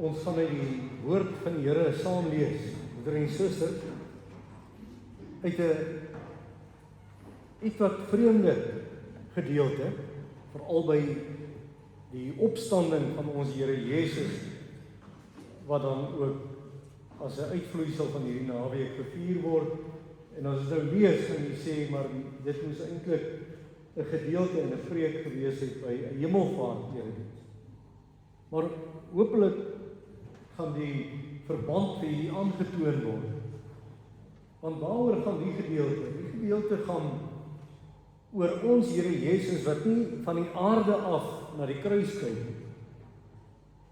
Ons gaan uit die woord van die Here saam lees, broeder en suster, uit 'n iets wat vreemde gedeelte, veral by die opstanding van ons Here Jesus, wat dan ook as 'n uitvloeisel van hierdie naweek gevier word. En as ons nou lees, gaan jy sê, maar dit moes eintlik 'n gedeelte in 'n preek gewees het by 'n hemelvaartdiens. Maar hopelik gaan die verband vir hier aangetoon word. Want waaroor gaan die gedeelte? Die gedeelte gaan oor ons Here Jesus wat nie van die aarde af na die kruis kyk nie,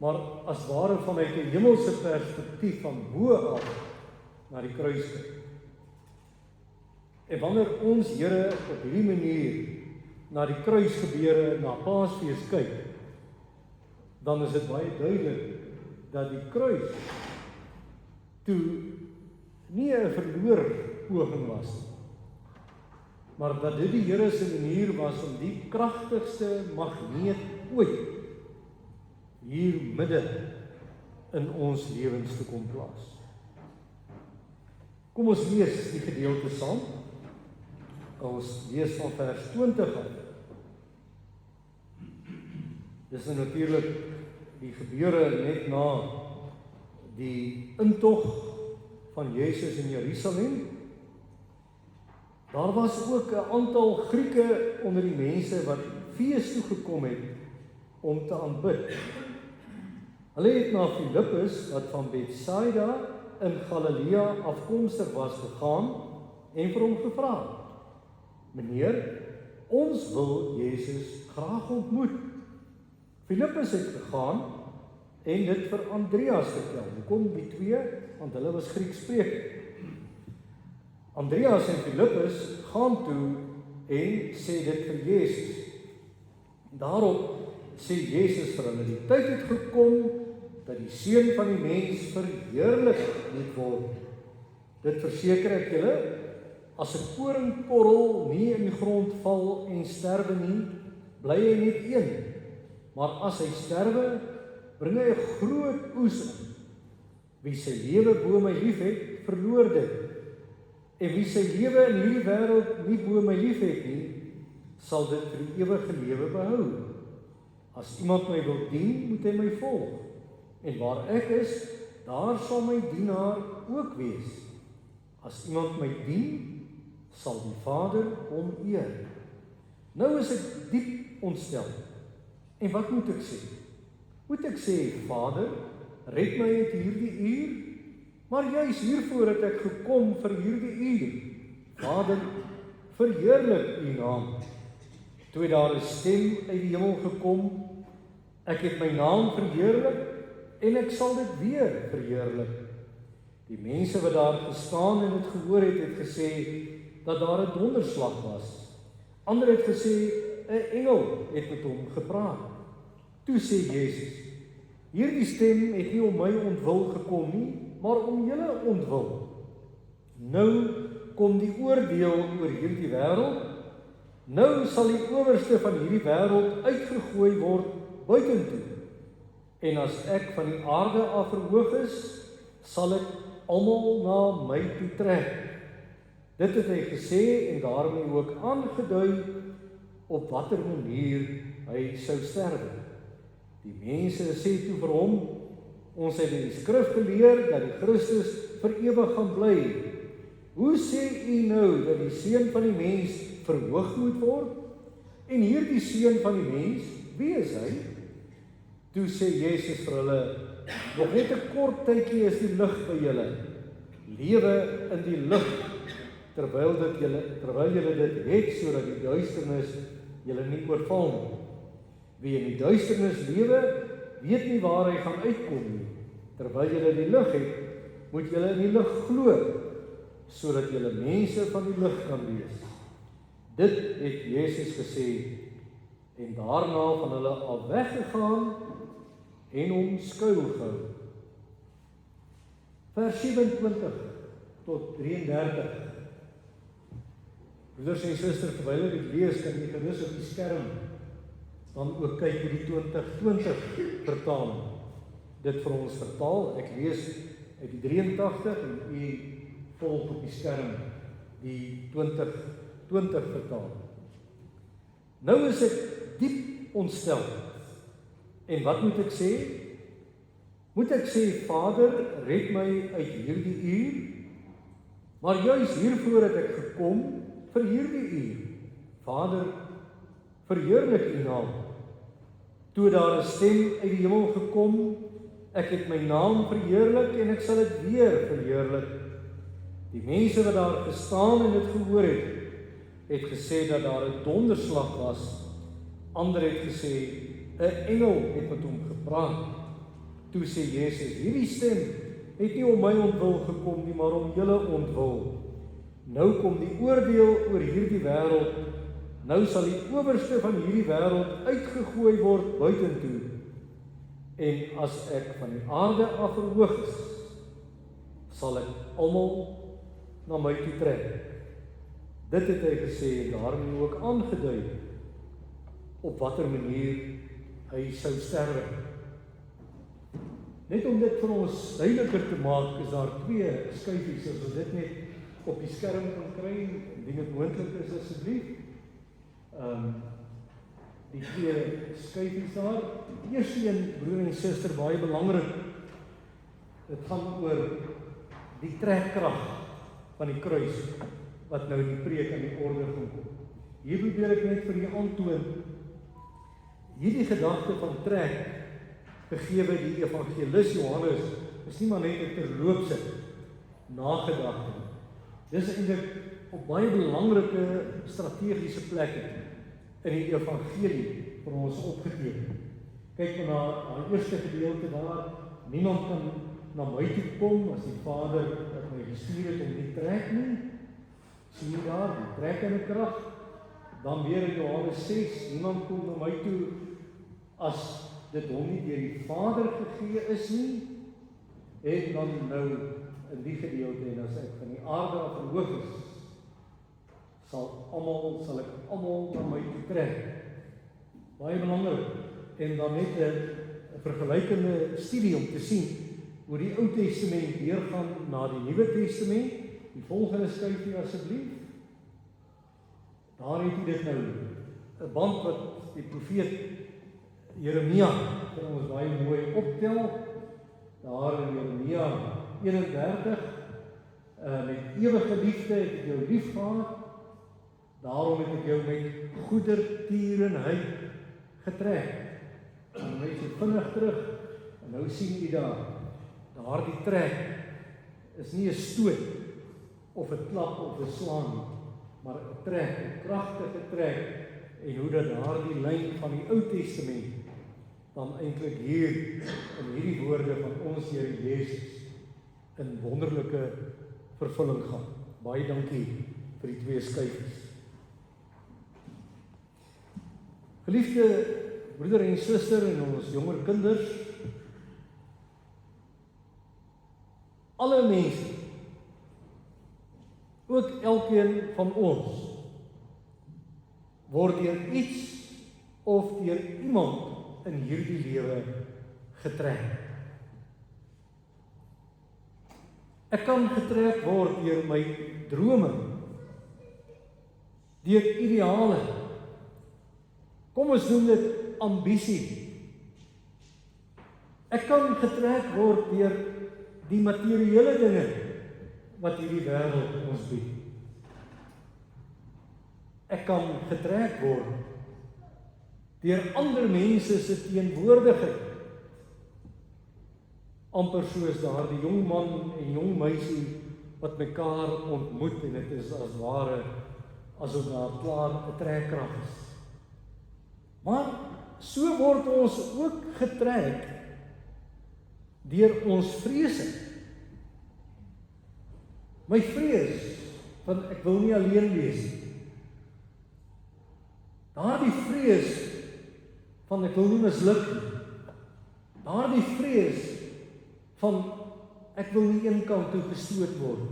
maar as ware vanuit 'n hemelse perspektief van bo af na die kruis kyk. En wanneer ons Here op hierdie manier na die kruisgebeure, na Paasfees kyk, dan is dit baie duidelik dat die kruis toe nie 'n verloor poging was nie, maar dat dit die Here se manier was om die kragtigste magneet ooit hier midde in ons lewens te kom plaas. Kom ons lees die gedeelte saam. Ons lees van vers 20 af. Dis natuurlik die gebeure net na die intog van Jesus in Jerusalem. Daar was ook 'n aantal Grieke onder die mense wat fees toe gekom het om te aanbid. Hulle het na Filippus, wat van Betsaida in Galilea afkomstig was, gegaan en vir hom gevra: "Meneer, ons wil Jesus graag ontmoet." Filippus het gegaan en dit vir Andreas vertel. Hoekom die twee? Want hulle was Grieks sprekend. Andreas en Filippus gaan toe en sê dit vir Jesus. Daarop sê Jesus vir hulle: "Die tyd het gekom dat die Seun van die Mens verheerlik moet word. Dit verseker ek julle, as 'n koringkorrel nie in die grond val en sterwe nie, bly hy net een. Maar as hy sterwe, bring hy 'n groot oes in. Wie sy lewe bo my liefhet, verloor dit. En wie sy lewe in hierdie wêreld nie bo my liefhet nie, sal dit vir die ewige lewe behou. As iemand my wil dien, moet hy my volg. En waar ek is, daar sal my dienaar ook wees. As iemand my dien, sal die Vader hom eer." Nou is ek diep ontstel. En wat moet ek sê? Moet ek sê: "Vader, red my uit hierdie uur? Maar juis hiervoor het ek gekom vir hierdie uur. Vader, verheerlik u naam." Toe het daar 'n stem uit die hemel gekom: "Ek het my naam verheerlik en ek sal dit weer verheerlik." Die mense wat daar gestaan en dit gehoor het gesê dat daar 'n donderslag was. Ander het gesê 'n engel het met hom gepraat. Toe sê Jesus: "Hierdie stem het nie om my ontwil gekom nie, maar om julle ontwil. Nou kom die oordeel oor hierdie wêreld. Nou sal die owerste van hierdie wêreld uitgegooi word buitentoe. En as ek van die aarde af verhoog is, sal ek almal na my toe trek." Dit het hy gesê en daarmee ook aangedui op watter manier hy sou sterwe. Die mense sê toe vir hom: "Ons het in die skrif geleer dat die Christus vir ewig gaan bly. Hoe sê u nou dat die Seun van die Mens verhoog moet word? En hierdie Seun van die Mens, wie is hy?" Toe sê Jesus vir hulle: "Nog net 'n kort tydjie is die lig by julle. Lewe in die lig terwyl julle dit het, sodat die duisternis julle nie oorval nie. Wie in die duisternis lewe, weet nie waar hy gaan uitkom nie. Terwyl julle die lig het, moet julle in die lig glo, sodat julle mense van die lig kan wees." Dit het Jesus gesê en daarna van hulle al weggegaan en hom skuil gehou. Vers 27 tot 33. Broeders en susters, terwyl ek dit lees, kan jy gerus op die skerm dan ook kyk hoe die 2020 vertaling dit vir ons vertaal. Ek lees uit die 83 en u volg op die skerm die 2020 vertaal. Nou is ek diep ontstel. En wat moet ek sê? Moet ek sê, Vader, red my uit hierdie uur? Maar juis hiervoor het ek gekom vir hierdie uur. Vader, verheerlik u naam. Toe daar 'n stem uit die hemel gekom, ek het my naam verheerlik en ek sal dit weer verheerlik. Die mense wat daar gestaan en dit gehoor het gesê dat daar 'n donderslag was. Ander het gesê, 'n engel het met hom gepraat. Toe sê Jesus, hierdie stem het nie om my ontwil gekom nie, maar om julle ontwil. Nou kom die oordeel oor hierdie wêreld. Nou sal die owerste van hierdie wêreld uitgegooi word buitentoe. En as ek van die aarde af verhoog is, sal ek almal na my toe trek. Dit het hy gesê en daarmee ook aangedui op watter manier hy sou sterwe. Net om dit vir ons duideliker te maak, is daar twee skyfies, as ons dit net op die skerm kan kry, indien dit moontlik is asseblief. Die twee skyfies daar. Die eerste een, broer en suster, baie belangrik. Dit gaan oor die trekkrag van die kruis, wat nou in die preek aan die orde gaan kom. Hier probeer ek net vir julle aantoon, hierdie gedagte van trek, gegewe die evangelis Johannes, is nie maar net 'n terloopse nagedagte. Dis eintlik op baie belangrike strategiese plekke in die evangelie vir ons opgeteken. Kyk maar na die eerste gedeelte daar, niemand kan na my toe kom as die Vader wat my gestuur het om die trek nie. Sien jy daar, die trekkende krag. Dan weer in Johannes 6, niemand kom na my toe as dit hom nie deur die Vader gegee is nie. En dan nou in die gedeelte, en as ek van die aarde af verhoog is, sal ek almal na my toe trek. Baie belangrik. En dan net 'n vergelykende studie om te sien hoe die Ou Testament deurgaan na die Nuwe Testament. Die volgende skyfie asseblief. Daar het jy dit nou, 'n band wat die profeet Jeremia vir ons baie mooi optel. Daar in Jeremia 31, met ewige liefde het ek jou lief gehad, daarom het ek jou met goedertierenheid getrek. En hy sê vinnig terug, en nou sien jy daar die trek is nie 'n stoot of 'n klap of 'n slaan nie, maar 'n trek, 'n kragtige trek, en hoe dat daardie lyn van die Ou Testament dan eintlik hier in hierdie woorde van ons Here Jesus in wonderlike vervulling gaan. Baie dankie vir die twee skyfies. Geliefde broeder en suster en ons jonger kinders, alle mense, ook elkeen van ons, word deur iets of deur iemand in hierdie lewe getrek. Ek kan getrek word deur my drome, deur ideale. Kom ons noem dit ambisie. Ek kan getrek word deur die materiële dinge wat hierdie wêreld ons bied. Ek kan getrek word deur ander mense se teenwoordigheid. Amper soos daardie jong man en jong meisie wat mekaar ontmoet en dit is as ware asof daar klaar 'n trekkrag is. Maar so word ons ook getrek deur ons vrese. My vrees van ek wil nie alleen wees nie. Daardie vrees van ek wil nie misluk nie. Daardie vrees van ek wil nie eenkant toe gestoot word.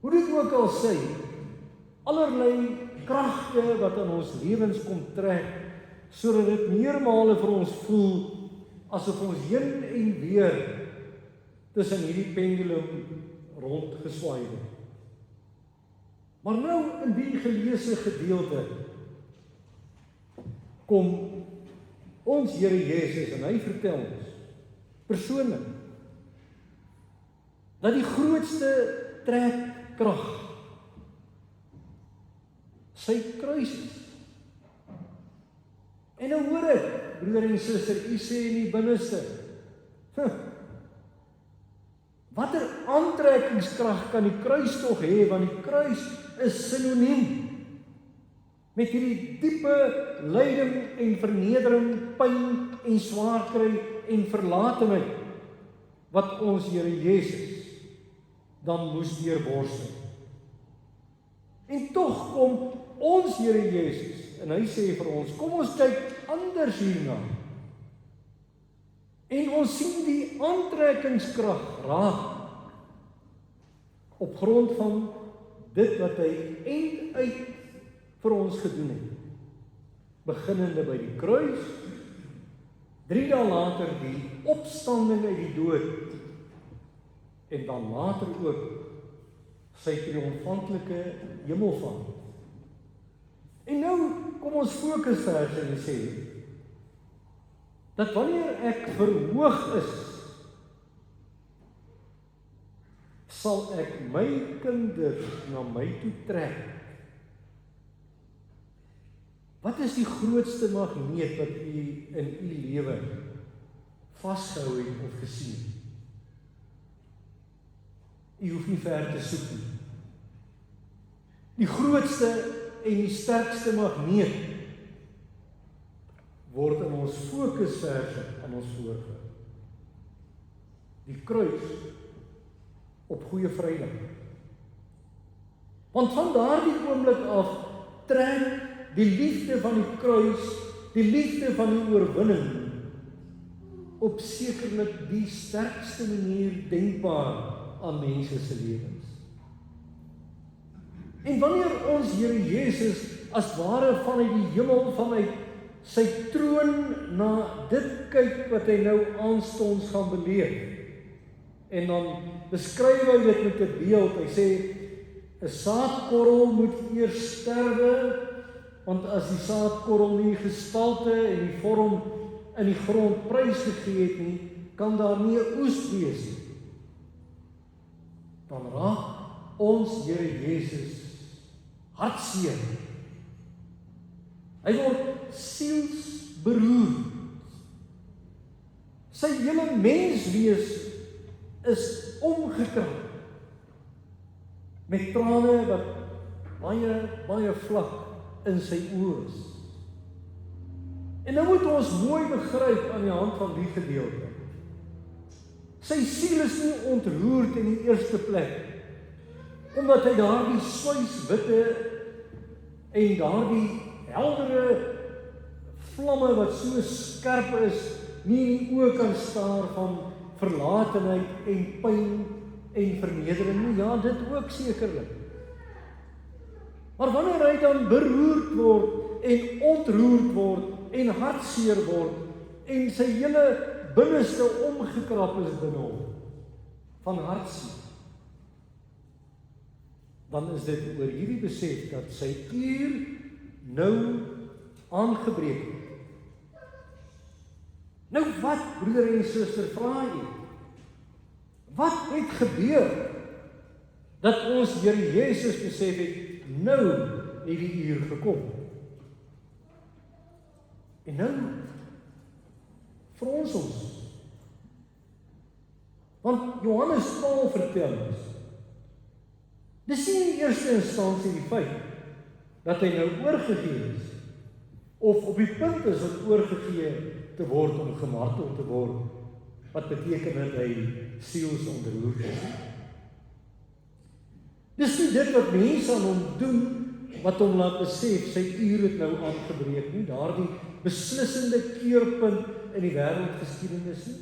Hoe dit ook al sê, allerlei kragte wat in ons lewens kom trek, sodat dit meermale vir ons voel asof ons heen en weer tussen hierdie pendulum rondgeswaai word. Maar nou in die geleesde gedeelte kom ons Here Jesus en hy vertel ons persoonlik dat die grootste trekkrag sy kruis is. En nou hoor ek, broeder en suster, u sê in die binneste, watter aantrekkingskrag kan die kruis tog hê, want die kruis is sinoniem met hierdie diepe lyding en vernedering, pyn en swaar kry en verlatenheid wat ons Here Jesus dan moes deurborstel. En tog kom ons Here Jesus en hy sê vir ons, kom ons kyk anders hierna. En ons sien die aantrekkingskrag raak op grond van dit wat hy einduit vir ons gedoen het. Beginnende by die kruis, 3 dae later die opstanding uit die dood, en dan later ook sy triomfantelike hemelvaart. En nou kom ons fokus vers en sê, dat wanneer ek verhoog is, sal ek my kinders na my toe trek. Wat is die grootste magneet wat u in u lewe vasgehou het of gesien? U hoef nie ver te soek nie. Die grootste en die sterkste magneet word in ons fokusverse aan ons voorgehou. Die kruis op Goeie Vrydag. Want van daardie oomblik af trek die liefde van die kruis, die liefde van die oorwinning, op sekerlik die sterkste manier denkbaar aan mense se lewens. En wanneer ons Here Jesus as ware vanuit die hemel, vanuit sy troon na dit kyk wat hy nou aanstonds gaan beleef, en dan beskryf hy dit met 'n beeld. Hy sê 'n saadkorrel moet eers sterwe, want as die saadkorrel nie gestalte en die vorm in die grond prys gegee het nie, kan daar nie 'n oes wees nie. Dan raak ons Here Jesus hartseer. Hy word sielsberoerd. Sy hele menswees is omgekrap met trane wat baie vlak in sy oë is. En nou moet ons mooi begryp aan die hand van die gedeelte. Sy siel is nie ontroerd in die eerste plek, omdat hy daardie swyswitte en daardie heldere vlamme wat so skerp is, nie in die oë kan staar van verlatenheid en pyn en vernedering nie. Ja, dit ook sekerlik. Maar wanneer hy dan beroerd word en ontroerd word en hartseer word en sy hele binneste omgekrap is binne hom van hartseer, dan is dit oor hierdie besef dat sy uur nou aangebreek het. Nou wat, broeder en suster, vra jy? Wat het gebeur dat ons Here Jesus besef het, nou het die uur gekom? En nou vir ons. Want Johannes 12 vertel ons, dis nie in die eerste instansie die feit dat hy nou oorgegee is, of op die punt is om oorgegee te word om gemartel te word, wat beteken dat hy siels ontroerd is. Dis nie dit wat mense aan hom doen, wat hom laat besef, sy uur het nou aangebreek nie, daardie beslissende keerpunt in die wêreldgeskiedenis nie.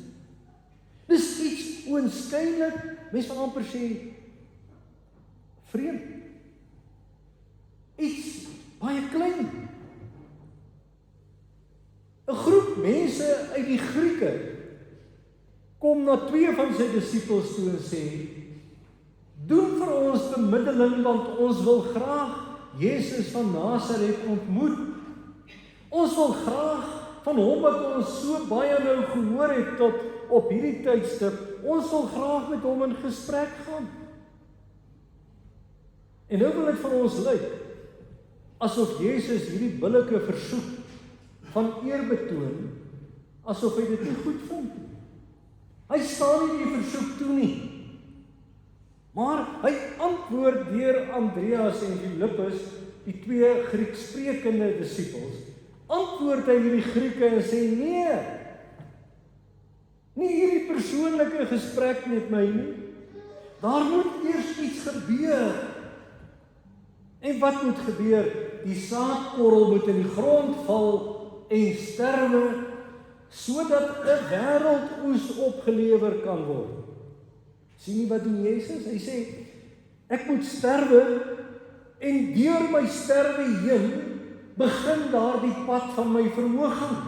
Dis iets oënskynlik, mens van amper sê, vreemd. Iets baie klein. 'n groep mense uit die Grieke kom na 2 van sy disippels toe en sê, doen vir ons bemiddeling, want ons wil graag Jesus van Nasaret ontmoet. Ons wil graag van hom wat ons so baie nou gehoor het tot op hierdie tydstip, ons wil graag met hom in gesprek gaan. En nou wil dit vir ons lyk, asof Jesus hierdie billike versoek van eer betoon, asof hy dit nie goed vond. Hy staan nie die versoek toe nie. Maar hy antwoord deur Andreas en Filippus, die 2 Grieksprekende disippels, antwoord hy hierdie Grieke en sê, nee, nie hierdie persoonlike gesprek met my nie. Daar moet eers iets gebeur. En wat moet gebeur? Die saadkorrel moet in die grond val en sterwe, sodat 'n wêreldoes opgelewer kan word. Sien jy wat doen Jesus? Hy sê, ek moet sterwe en deur my sterwe heen begin daardie pad van my verhoging.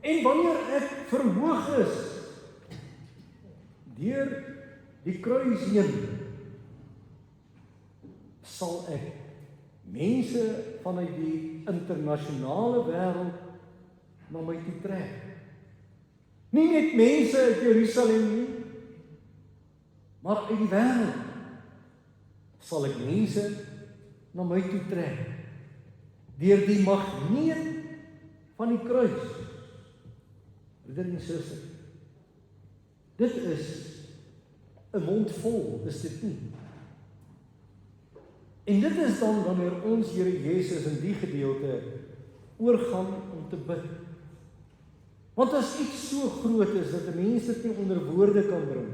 En wanneer ek verhoog is, deur die kruis heen, sal ek mense vanuit die internasionale wêreld na my toe trek. Nie net mense uit Jerusalem nie, maar uit die wêreld sal ek mense na my toe trek. Deur die magneet van die kruis. Broeder en suster, dit is 'n mond vol, is dit nie? En dit is dan wanneer ons Here Jesus in die gedeelte oorgaan om te bid. Want as iets so groot is dat 'n mens dit nie onder woorde kan bring,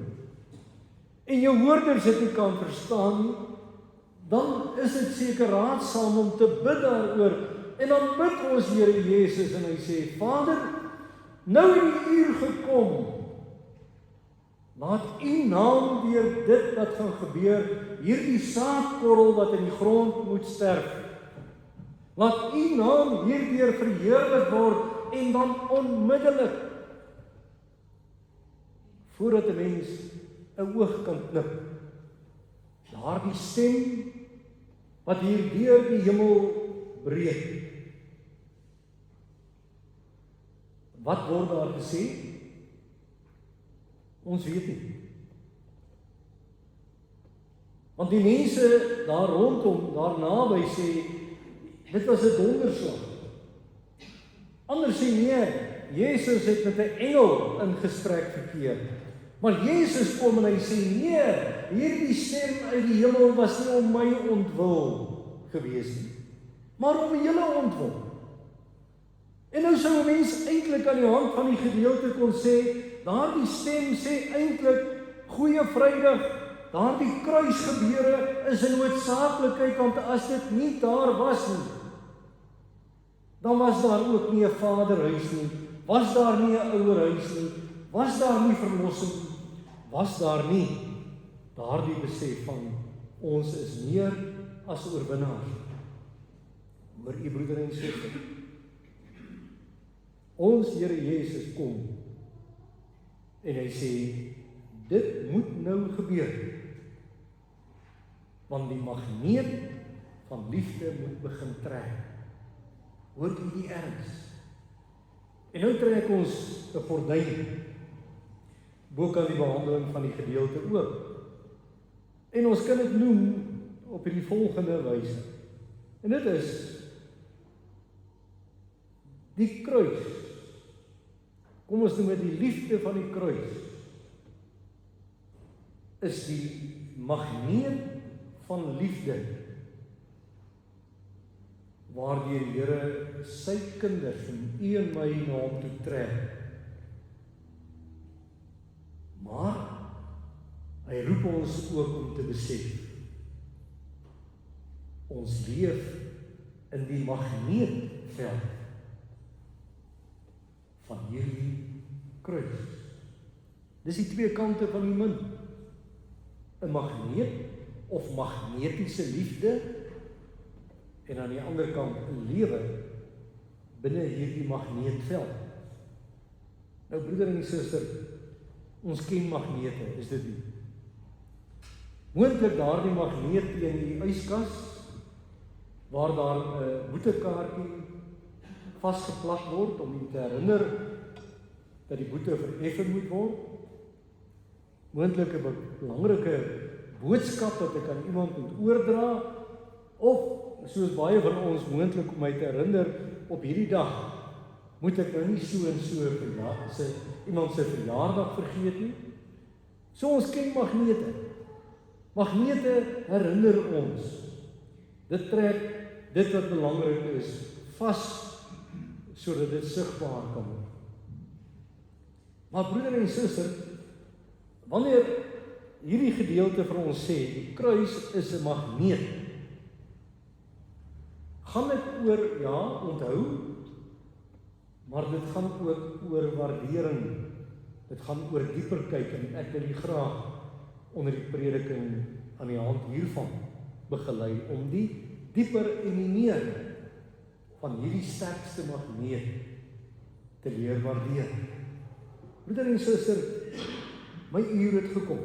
en jou hoorders dit nie kan verstaan nie, dan is dit seker raadsaam om te bid daaroor. En dan bid ons Here Jesus en hy sê, Vader, nou het die uur gekom. Laat u naam deur dit wat gaan gebeur, hierdie saadkorrel wat in die grond moet sterf. Laat u naam hierdeur verheerlik word en dan onmiddellik, voordat 'n mens 'n oog kan knip, daardie stem wat hier deur die hemel breek. Wat word daar gesê? Ons weet nie. Want die mense daar rondom, daar naby sê, dit was 'n donderslag. Anders sê nee, Jesus het met 'n engel in gesprek verkeer. Maar Jesus kom en hy sê, nee, hierdie stem uit die hemel was nie om my ontwil gewees nie, maar om julle ontwil. En nou sou 'n mens eintlik aan die hand van die gedeelte kon sê, daardie stem sê eintlik, Goeie Vrydag, daardie kruisgebeure is 'n noodsaaklikheid, want as dit nie daar was nie, dan was daar ook nie 'n vaderhuis nie, was daar nie 'n ouerhuis nie, was daar nie verlossing nie, was daar nie daardie besef van ons is meer as oorwinnaars. Maar u broeder en suster, ons Here Jesus kom en hy sê, dit moet nou gebeur, want die magneet van liefde moet begin trek. Hoort u die erns? En nou trek ons 'n gordyn bokant die behandeling van die gedeelte oop. En ons kan dit noem op hierdie volgende wyse. En dit is die kruis. Kom ons noem dit die liefde van die kruis. Is die magneet van liefde waardeur die Here sy kinders en u en my na hom toe trek. Maar hy roep ons ook om te besef, ons leef in die magneetveld van hierdie kruis. Dis die 2 kante van die munt. 'n Magneet of magnetiese liefde, en aan die ander kant 'n lewe binne hierdie magneetveld. Nou broeder en suster, ons ken magnete, is dit nie? Moontlik daardie magneet teen die yskas, waar daar 'n boetekaartjie vasgeplak word, om u te herinner, dat die boete vereffen moet word. Moontlik 'n belangrike boodskap wat ek aan iemand moet oordra, of soos baie van ons moontlik om my te herinner, op hierdie dag moet ek nou nie so en so iemand se verjaardag vergeet nie. So ons ken magnete. Magnete herinner ons. Dit trek dit wat belangrik is vas, sodat dit sigbaar kan word. Maar broeder en suster, wanneer hierdie gedeelte vir ons sê, die kruis is 'n magneet, gaan dit oor, ja, onthou, maar dit gaan ook oor waardering. Dit gaan oor dieper kyk, en ek wil u graag onder die prediking aan die hand hiervan begelei, om die dieper en die meer van hierdie sterkste magneet te leer waardeer. Broeder en suster, my uur het gekom.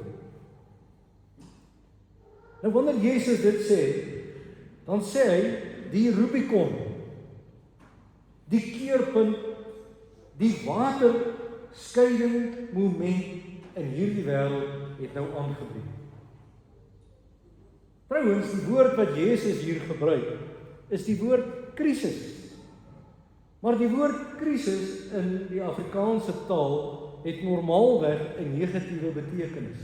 Nou wanneer Jesus dit sê, dan sê hy, die Rubicon, die keerpunt, die waterskeiding moment in hierdie wêreld het nou aangebreek. Trouwens, die woord wat Jesus hier gebruik, is die woord krisis. Maar die woord krisis in die Afrikaanse taal het normaalweg 'n negatiewe betekenis.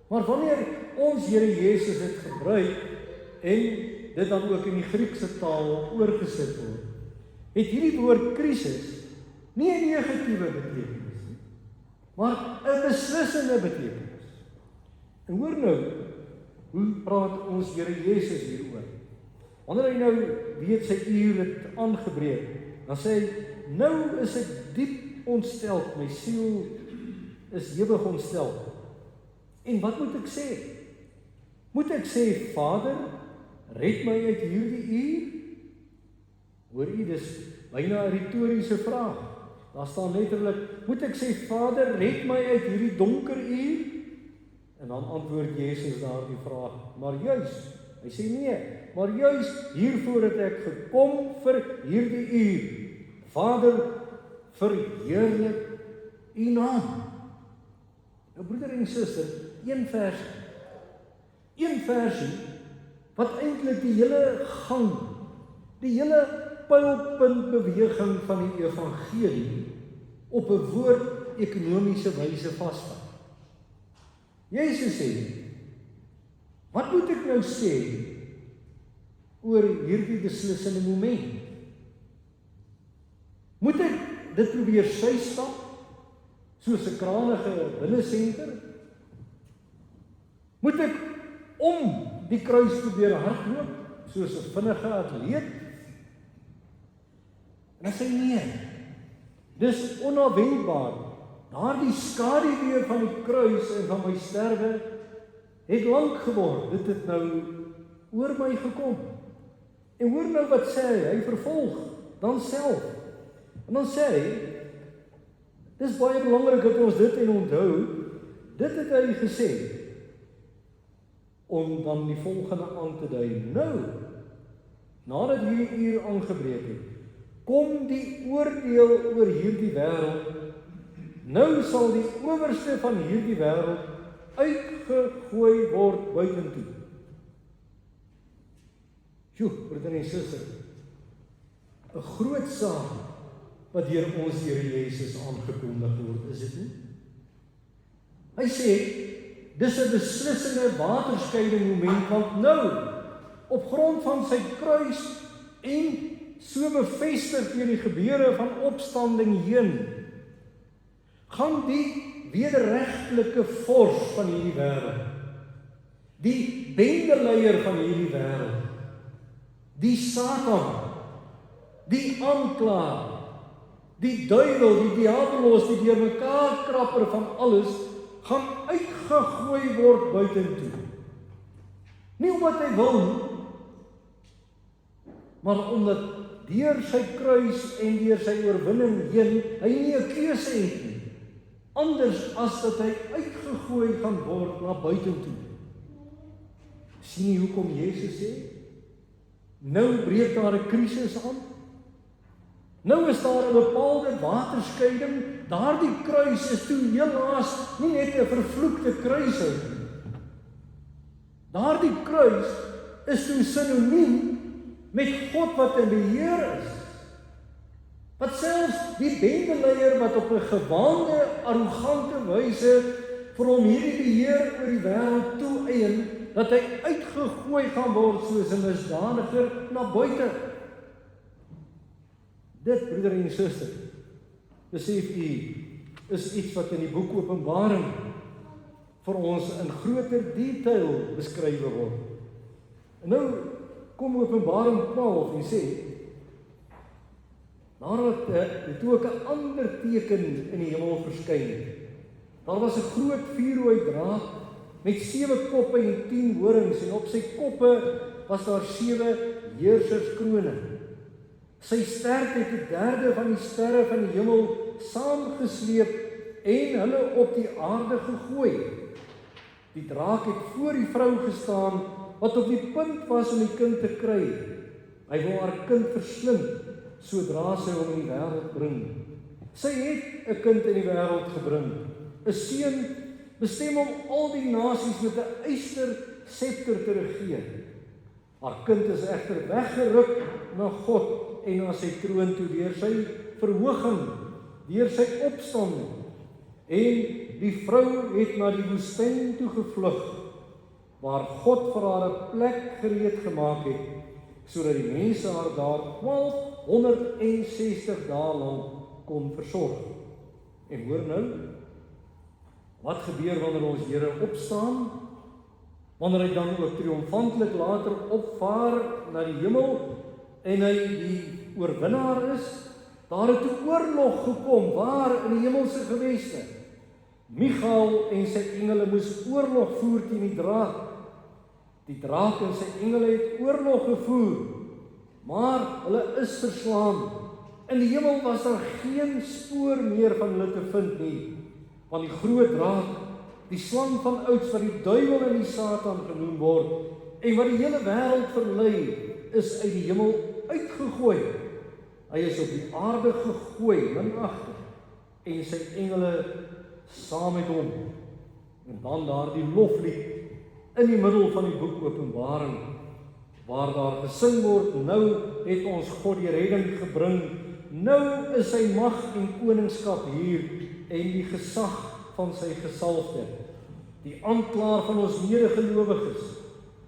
Maar wanneer ons Here Jesus dit gebruik, en dit dan ook in die Griekse taal oorgesit word, het hierdie woord krisis nie 'n negatiewe betekenis nie, maar 'n beslissende betekenis. En hoor nou, hoe praat ons Here Jesus hieroor? Wanneer hy nou weet sy uur het aangebreek, dan sê hy, nou is ek diep ontsteld, my siel is ewig ontsteld. En wat moet ek sê? Moet ek sê, Vader, red my uit hierdie uur? Hoor u, dis byna 'n retoriese vraag. Daar staan letterlik, moet ek sê, Vader, red my uit hierdie donker uur? En dan antwoord Jesus daardie vraag, maar juis, hy sê nee, maar juis hiervoor het ek gekom vir hierdie uur. Vader, verheerlik u naam. Nou broeder en suster, een versie, wat eintlik die hele gang, die hele pylpunt beweging van die evangelie op 'n woord ekonomiese wyse vasvat. Jesus sê, wat moet ek nou sê oor hierdie beslissende moment? Moet ek dit probeer stap, soos 'n kranige binnesenter? Moet ek om die kruis probeer hardloop, soos 'n vinnige atleet? En hy sê nee, dis onafwendbaar. Daardie skaduwee van die kruis en van my sterwe het lank geword. Dit het nou oor my gekom. En hoor nou wat sê hy, hy vervolg dan self. En dan sê hy, dis baie belangrik dat ons dit en onthou, dit het hy gesê, om dan die volgende aan te dui. Nou, nadat hierdie uur aangebreek het, kom die oordeel oor hierdie wêreld. Nou sal die owerste van hierdie wêreld uitgegooi word buitentoe. Joe, broeder en suster, 'n groot saak wat deur ons Here Jesus aangekondig word, is dit nie? Hy sê, dis 'n beslissende waterskeiding moment, want nou, op grond van sy kruis en so bevestig deur die gebeure van opstanding heen, gaan die wederregtelike vors van hierdie wêreld, die bendeleier van hierdie wêreld, die Satan, die aanklaer, die duiwel, die diabolos, die deurmekaar krapper van alles, gaan uitgegooi word buitentoe. Nie omdat hy wil nie, maar omdat deur sy kruis en deur sy oorwinning heen, hy nie 'n keuse het nie, anders as dat hy uitgegooi gaan word na buitentoe. Sien jy hoekom Jesus sê? Nou breek daar 'n krisis aan. Nou is daar 'n bepaalde waterskeiding. Daardie kruis is toe helaas nie net 'n vervloekte kruis nie. Daardie kruis is toe sinoniem met God wat in beheer is. Wat selfs die bendeleier wat op 'n gewaande, arrogante wyse vir hom hierdie beheer oor die wêreld toeëien, dat hy uitgegooi gaan word soos 'n misdadiger na buite. Dit, broeder en suster, besef u, is iets wat in die boek Openbaring vir ons in groter detail beskryf word. En nou kom Openbaring 12 en sê, nadat toe ook 'n ander teken in die hemel verskyn het. Daar was 'n groot vuurrooi draak met 7 koppe en 10 horings, en op sy koppe was daar 7 heerserskrone. Sy stert het 1/3 van die sterre van die hemel saamgesleep en hulle op die aarde gegooi. Die draak het voor die vrou gestaan wat op die punt was om die kind te kry. Hy wou haar kind verslind sodra sy hom in die wêreld bring. Sy het 'n kind in die wêreld gebring, 'n seun bestem om al die nasies met 'n yster scepter te regeer. Haar kind is egter weggeruk na God en na sy troon toe deur sy verhoging, deur sy opstanding. En die vrou het na die woestyn toe gevlug, waar God vir haar 'n plek gereed gemaak het, sodat die mense haar daar 1260 dae lank kon versorg. En hoor nou, wat gebeur wanneer ons Here opstaan? Wanneer hy dan ook triomfantlik later opvaar na die hemel en hy die oorwinnaar is, daar het 'n oorlog gekom, waar in die hemelse geweste. Michael en sy engele moes oorlog voer teen die draak. Die draak en sy engele het oorlog gevoer, maar hulle is verslaan. In die hemel was daar geen spoor meer van hulle te vind nie, want die groot draak, die slang van ouds wat die duiwel en die Satan genoem word, en wat die hele wêreld verlei, is uit die hemel uitgegooi. Hy is op die aarde gegooi, minagter, en sy engele saam met hom. En dan daardie loflied in die middel van die boek Openbaring, waar daar gesing word, nou het ons God die redding gebring, nou is sy mag en koningskap hier, en die gesag van sy gesalfde. Die aanklaer van ons medegelowiges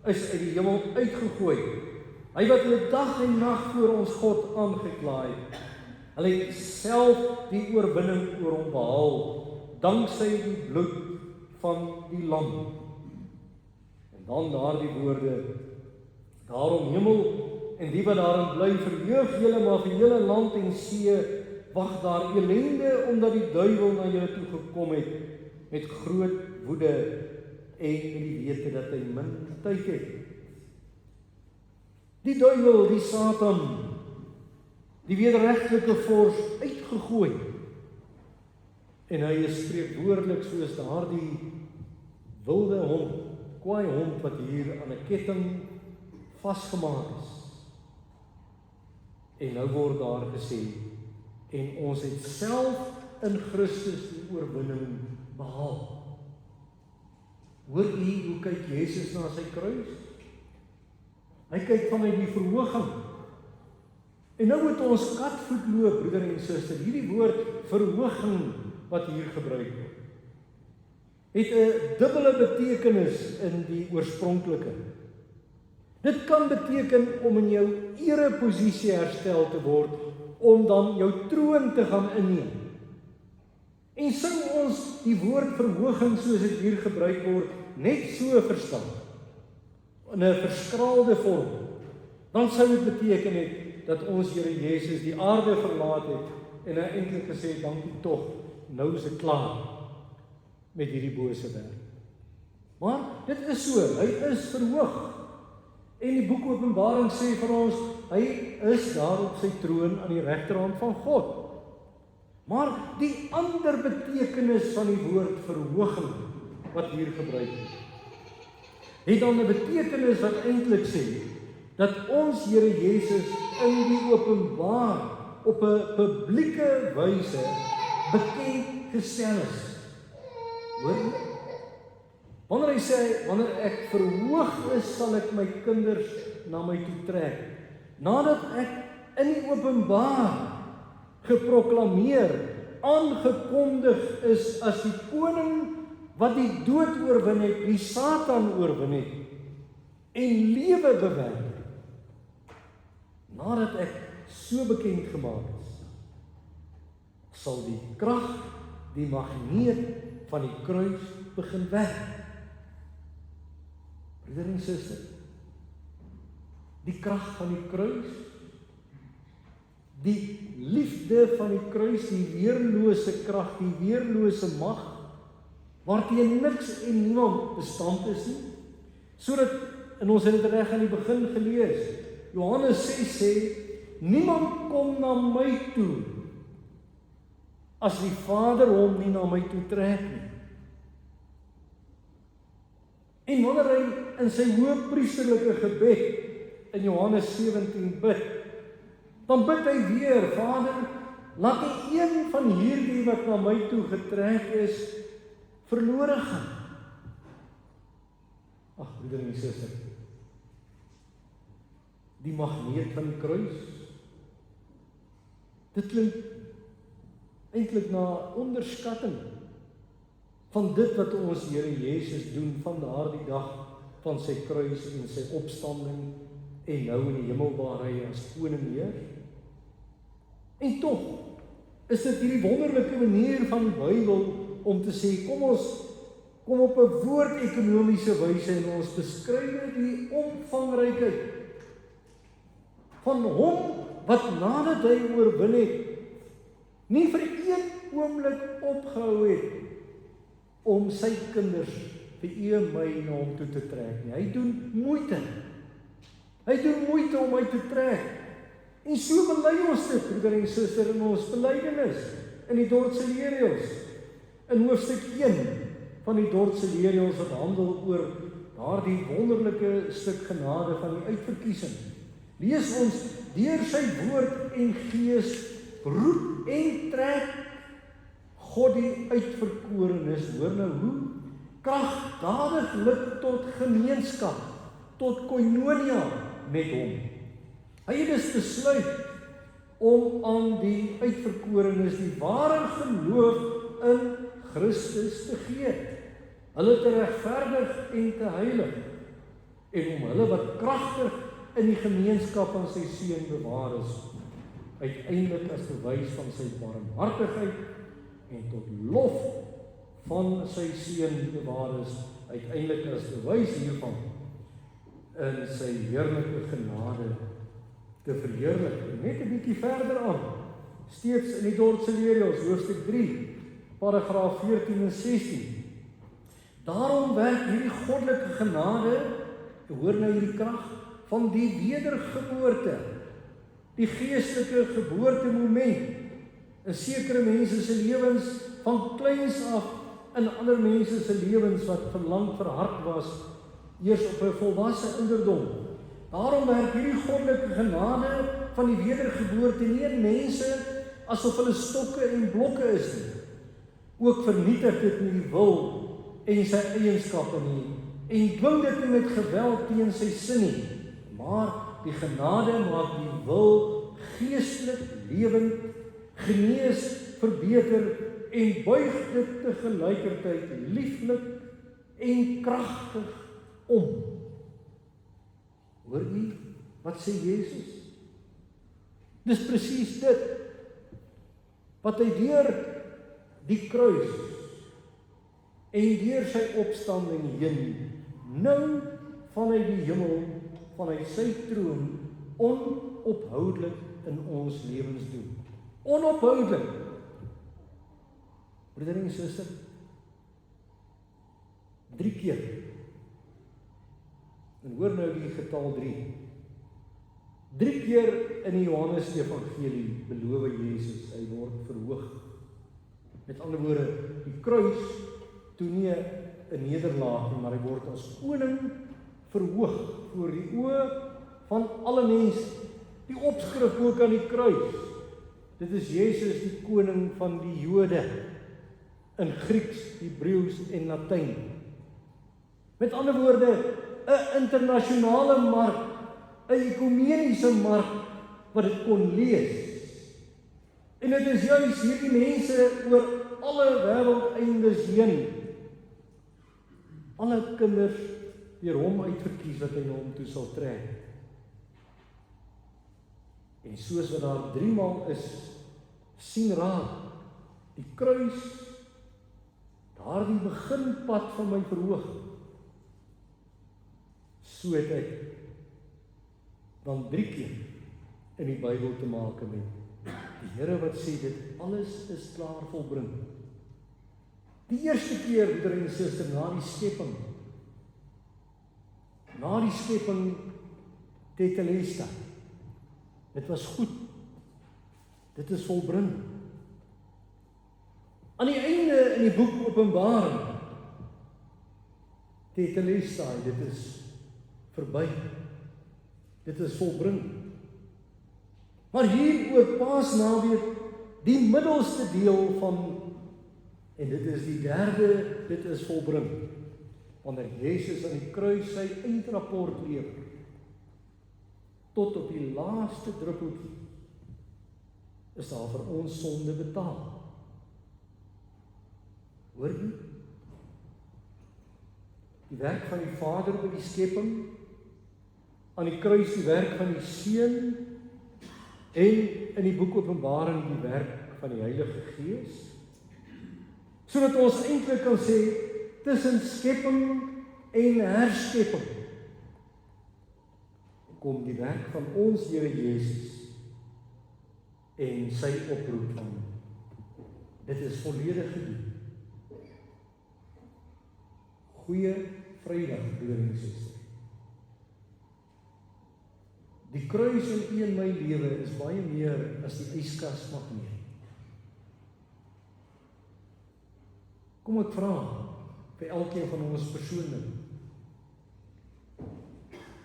is uit die hemel uitgegooi. Hy wat hulle dag en nag voor ons God aangekla het. Hulle het self die oorwinning oor hom behaal, danksy die bloed van die lam. En dan daardie woorde, daarom hemel en die wat daarin bly, verheug julle, maar vir julle land en see wag daar elende, omdat die duiwel na julle toe gekom het met groot woede en met die wete dat hy min tyd het. Die duiwel, die Satan, die wederregtelike vors uitgegooi. En hy is spreekwoordelik soos daardie wilde hond, kwaai hond wat hier aan 'n ketting vasgemaak is. En nou word daar gesê, en ons het self in Christus die oorwinning behaal. Hoor u hoe kyk Jesus na sy kruis? Hy kyk vanuit die verhoging. En nou moet ons katvoet loop, broeder en suster, hierdie woord verhoging wat hier gebruik word, het 'n dubbele betekenis in die oorspronklike. Dit kan beteken om in jou ereposisie herstel te word, om dan jou troon te gaan inneem. En sou ons die woord verhoging soos dit hier gebruik word, net so verstaan, in 'n verskraalde vorm, dan sou dit beteken het dat ons Here Jesus die aarde verlaat het en hy eintlik gesê het, dankie tog, nou is dit klaar met hierdie bose werk. Maar dit is so, hy is verhoog. En die boek Openbaring sê vir ons, hy is daar op sy troon aan die regterhand van God. Maar die ander betekenis van die woord verhoging, wat hier gebruik is, het dan 'n betekenis wat eintlik sê, dat ons Here Jesus in die openbaar, op 'n publieke wyse, bekend gestel is. Hoor jy? Wanneer hy sê, wanneer ek verhoog is, sal ek my kinders na my toe trek. Nadat ek in die openbaar geproklameer, aangekondig is as die koning wat die dood oorwin het, die Satan oorwin het, en lewe bewerk het. Nadat ek so bekend gemaak is, sal die krag, die magneet van die kruis begin werk. Broeder en suster, die krag van die kruis, die liefde van die kruis, die weerlose krag, die weerlose mag, waarteen niks en niemand bestand is nie, sodat, en ons het dit reg aan die begin gelees, Johannes 6 sê, niemand kom na my toe, as die Vader hom nie na my toe trek nie. En wanneer hy in sy hoëpriesterlike gebed in Johannes 17 bid, dan bid hy weer, Vader, laat nie een van hierdie wat na my toe getrek is, verlore gaan. Ag, broeder en suster, die magneet van die kruis, dit klink eintlik na onderskatting van dit wat ons Here Jesus doen van daardie dag van sy kruis en sy opstanding en nou in die hemel waar hy as koning heers. En tog is dit hierdie wonderlike manier van die Bybel om te sê, kom op 'n woord-ekonomiese wyse en ons beskryf die omvangrykheid van hom wat nadat hy oorwin het, nie vir een oomblik opgehou het om sy kinders vir u en my na hom toe te trek nie. Hy doen moeite. Hy doen moeite om my te trek. En so bely ons dit, broeder en suster, in ons belydenis, in die Dordtse leerreëls, in hoofstuk 1 van die Dordtse leerreëls wat handel oor daardie wonderlike stuk genade van die uitverkiesing. Lees ons, deur sy woord en gees roep en trek God die uitverkorenes, hoor nou hoe, kragdadiglik tot gemeenskap, tot koinonia met hom. Hy het dus besluit om aan die uitverkorenes die ware geloof in Christus te gee, hulle te regverdig en te heilig, en om hulle wat kragtig in die gemeenskap van sy seun bewaar is, uiteindelik as bewys van sy barmhartigheid en tot lof van sy seun bewaar is, uiteindelik as bewys hiervan in sy heerlike genade te verheerlik. Net 'n bietjie verder aan, steeds in die Dordtse leerreëls, hoofstuk 3, paragraaf 14 en 16. Daarom werk hierdie goddelike genade, hoor nou hierdie krag, van die wedergeboorte, die geestelike geboortemoment, in sekere mense se lewens van kleins af, in ander mense se lewens wat verlang verhard was, eers op 'n volwasse ouderdom. Daarom werk hierdie goddelike genade van die wedergeboorte nie in mense asof hulle stokke en blokke is nie. Ook vernietig dit nie die wil en sy eienskappe nie, en dwing dit nie met geweld teen sy sin nie, maar die genade maak die wil geestelik lewend, genees, verbeter en buig dit tegelykertyd lieflik en kragtig om. Hoor u wat sê Jesus? Dis presies dit wat hy deur die kruis en deur sy opstanding heen nou vanuit die hemel, vanuit sy troon onophoudelik in ons lewens doen. Onophoudelik. Broeder en suster, 3 keer En hoor nou die getal 3. 3 keer in die Johannes Evangelie beloof Jesus, hy word verhoog. Met ander woorde, die kruis toe nie 'n nederlaag nie, maar hy word as koning verhoog voor die oë van alle mense. Die opskrif ook aan die kruis. Dit is Jesus, die koning van die Jode, in Grieks, Hebreëus en Latyn. Met ander woorde, 'n internasionale mark, 'n ekumeniese mark wat dit kon lees. En dit is juis hierdie mense oor alle wêreldeindes heen, alle kinders deur hom uitverkies wat hy na hom toe sal trek. En soos wat daar 3 maal is, sien raak, die kruis, daardie beginpad van my verhooging. So het ek dan 3 keer in die Bybel te maak met die Here wat sê dit alles is klaar volbring. Die eerste keer, broeder en suster, na die skepping. Na die skepping tetelestai. Dit was goed. Dit is volbring. Aan die einde in die boek Openbaring, tetelestai, dit is verby. Dit is volbring. Maar hier oor Paasnaweek, die middelste deel van, en dit is die derde, dit is volbring. Wanneer Jesus aan die kruis sy eindrapport lewer, tot op die laaste druppeltjie, is daar vir ons sonde betaal. Hoor jy? Die werk van die Vader by die skepping, aan die kruis die werk van die Seun, en in die boek Openbaring die werk van die Heilige Gees, sodat ons eintlik kan sê, tussen skepping en herskepping, kom die werk van ons Here Jesus, en sy oproep van, dit is volledig gedoen. Goeie Vrydag, broer en suster. Die kruis in u en my lewe is baie meer as die yskas magneet. Kom ek vra vir elkeen van ons persoonlik.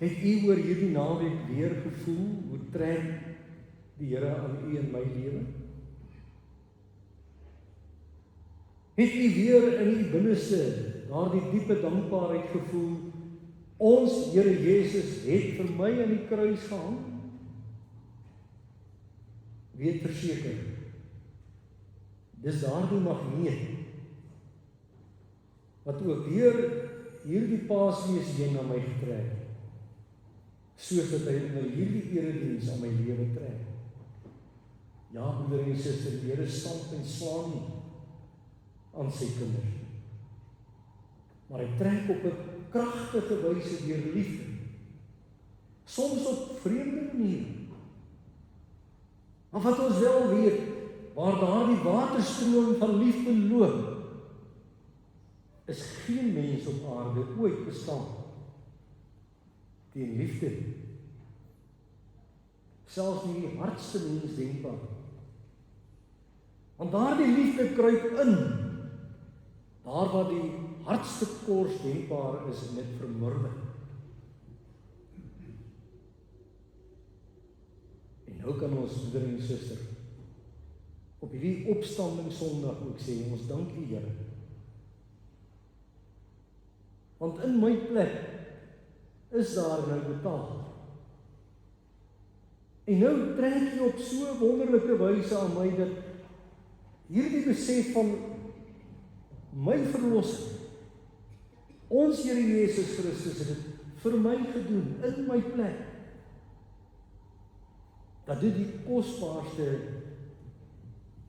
Het u oor hierdie naweek weer gevoel hoe trek die Here aan u en my lewe? Het u weer in u binneste daardie diepe dankbaarheid gevoel, ons Here Jesus het vir my aan die kruis gehang? Weet verseker, dis daardie magneet, wat ook weer hierdie Paasfees heen na my getrek, soos dat hy na hierdie erediens aan my lewe trek. Ja, broeder en suster, die Here stamp en slaan nie aan sy kinders, maar hy trek op 'n kragtige wyse deur liefde, soms op vreemde maniere. Maar wat ons wel weet, waar daardie waterstroom van liefde loop, is geen mens op aarde ooit bestaan teen liefde. Selfs nie die hardste mens denkbaar. Want daardie liefde kruip in, daar waar die hardste kors denkbaar is, en dit vermurwe. En nou kan ons, broeder en suster, op hierdie opstanding Sondag ook sê, ons dank U Here. Want in my plek is daar nou betaal. En nou trek jy op so wonderlike wyse aan my, dat hierdie besef van my verlossing, ons Here Jesus Christus het dit vir my gedoen, in my plek, dat dit die kosbaarste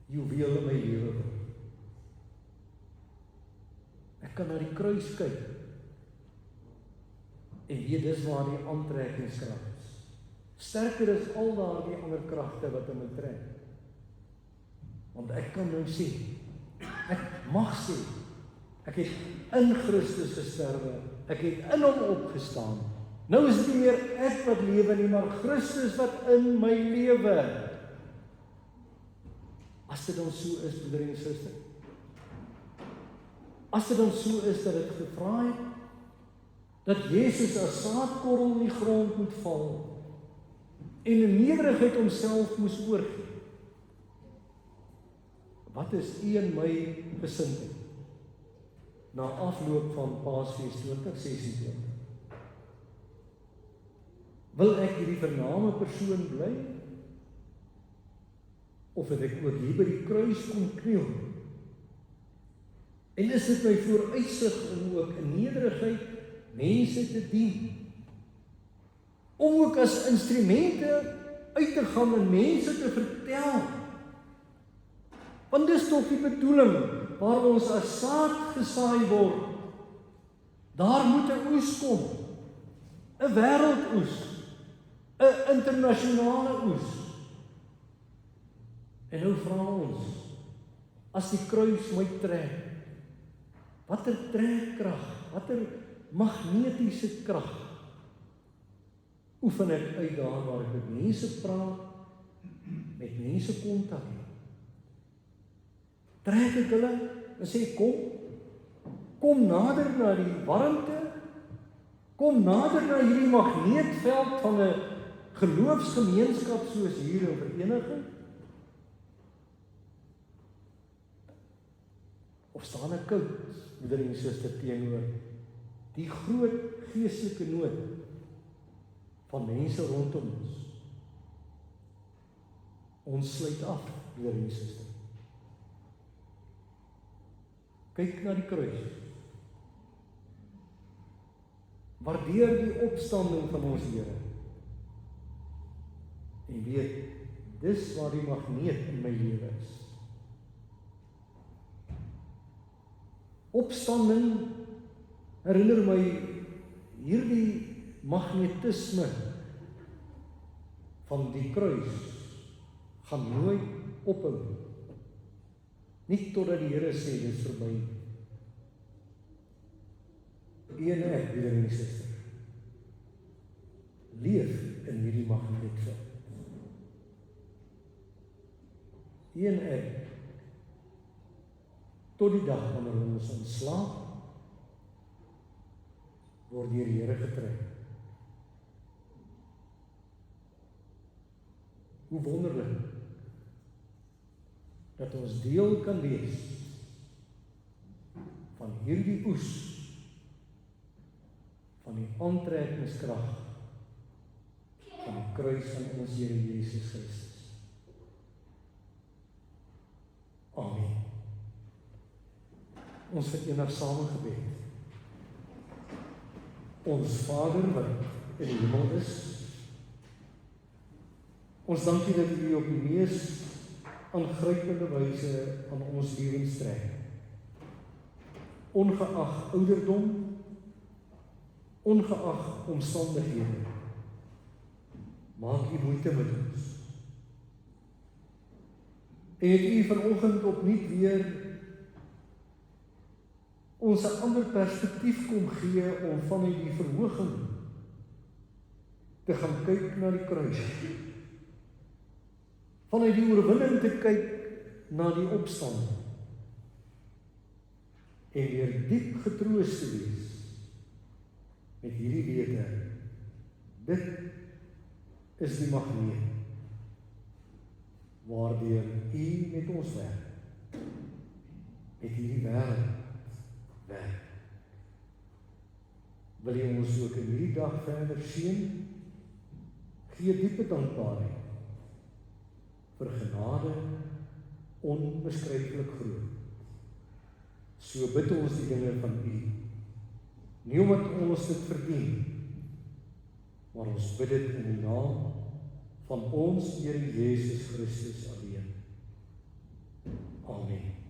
juweel in my lewe word. Ek kan na die kruis kyk, en weet dis waar die aantrekkingskrag is. Sterker is al daardie ander kragte wat in my trek. Want ek kan nou sê, ek mag sê, ek het in Christus gesterwe, ek het in hom opgestaan, Nou is dit nie meer ek wat lewe nie, maar Christus wat in my lewe. As dit dan so is, broeder en suster, as dit dan so is dat dit gevra het, dat Jesus as saadkorrel in die grond moet val, en in nederigheid homself moes oorgee, wat is u en my gesindheid, na afloop van Paasfees 2026? Wil ek hierdie vername persoon bly? Of het ek ook hier by die kruis kom kniel? En is dit my vooruitsig om ook in nederigheid mense te dien? Om ook as instrumente uit te gaan en mense te vertel? Want dis toch die bedoeling, waar ons as saad gesaai word. Daar moet 'n oes kom, 'n wêreldoes, 'n internasionale oes. En nou vra ons, as die kruis my trek, watter trekkrag, watter magnetiese krag oefen ek uit daar waar ek met mense praat, met mense kontak. Trek ek hulle en sê kom nader na die warmte, kom nader na hierdie magneetveld van 'n geloofsgemeenskap soos hier in Vereniging? Of staan ek koud, broeder en suster, teenoor die groot geestelike nood van mense rondom ons? Ons sluit af, broeder en suster. Kyk na die kruis. Waardeer die opstanding van ons Here. En weet, dis waar die magneet in my lewe is. Opstanding herinner my hierdie magnetisme van die kruis gaan nooit ophou. Nie totdat die Here sê, dit is verby. U en ek, broeder en suster, leef in hierdie magneetveld. U en ek, tot die dag wanneer ons ontslaap, word deur die Here getrek. Hoe wonderlik dat ons deel kan wees van hierdie oes van die aantrekkingskrag van die kruis van ons Here Jesus Christus. Amen. Ons verenig saam in gebed. Ons Vader wat in die hemel is, ons dankie dat U op die mees aangrypende wyse aan ons lewens trek. Ongeag ouderdom, ongeag omstandighede, maak U moeite met ons. En het U vanoggend opnuut weer ons 'n ander perspektief kom gee om vanuit die verhoging te gaan kyk na die kruis. Vanuit die oorwinning te kyk na die opstanding. En weer diep getroos te wees met hierdie wete. Dit is die magneet waardeur U met ons werk. Met hierdie wêreld werk. Wil U ons ook in hierdie dag verder seën? Gee diepe dankbaarheid vir genade onbeskryflik groot. So bid ons die dinge van U, nie omdat ons dit verdien, maar ons bid dit in die naam van ons Here Jesus Christus alleen. Amen.